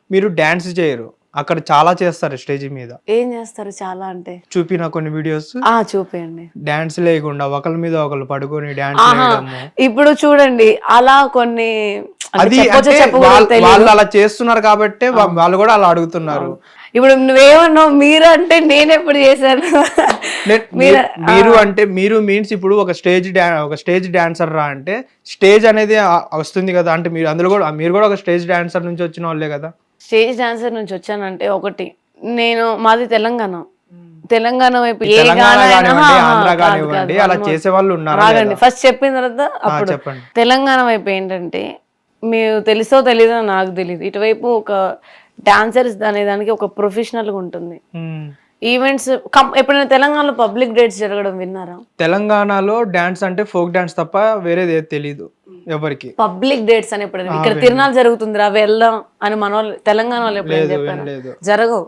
మీరు డాన్స్ చేయరు, అక్కడ చాలా చేస్తారు స్టేజ్ మీద. ఏం చేస్తారు చాలా అంటే? చూపిన కొన్ని వీడియోస్ చూపియండి. డాన్స్ లేకుండా ఒకరి మీద ఒకరు పడుకొని డాన్స్ ఆహా, వేయడము. ఇప్పుడు చూడండి అలా కొన్ని అది అంటే వాళ్ళు అలా చేస్తున్నారు కాబట్టి వాళ్ళు కూడా అలా అడుగుతున్నారు. ఇప్పుడు నువ్వేమన్నావు మీరు అంటే నేను ఎప్పుడు చేశాను? మీరు అంటే మీరు మీన్స్ ఇప్పుడు ఒక స్టేజ్ డాన్సర్ రా అంటే స్టేజ్ అనేది వస్తుంది కదా, అంటే మీరు అందులో కూడా మీరు కూడా ఒక స్టేజ్ డాన్సర్ నుంచి వచ్చిన వాళ్ళే కదా. స్టేజ్ డాన్సర్ నుంచి వచ్చానంటే ఒకటి, నేను మాది తెలంగాణ వైపు ఏ తెలంగాణ గానం అయినా- కానివ్వండి, ఆహా, ఆంధ్ర కాదు, కానివ్వండి, కాదు, అలా one more. చేసే వాళ్ళు ఉన్నారు. రాగండి ఫస్ట్ చెప్పిన తర్వాత అప్పుడు చెప్పండి. తెలంగాణ వైపు ఏంటంటే మీరు తెలుసో తెలీదో నాకు తెలియదు, ఇటువైపు ఒక డాన్సర్స్ అనే దానికి ఒక ప్రొఫెషనల్ గా ఉంటుంది. ఈవెంట్స్ ఎప్పుడైనా తెలంగాణలో పబ్లిక్ డేట్స్ జరగడం విన్నారా? తెలంగాణలో డాన్స్ అంటే ఫోక్ డాన్స్ తప్ప వేరేది ఏది తెలీదు ఎవరికి. పబ్లిక్ డేట్స్ అని ఎప్పుడైనా ఇక్కడ తిరునాళ్ళు జరుగుతుందిరా వెళ్దాం అని మన వాళ్ళు తెలంగాణ వాళ్ళు ఎప్పుడైనా చెప్పారు? లేదు. జరగవు.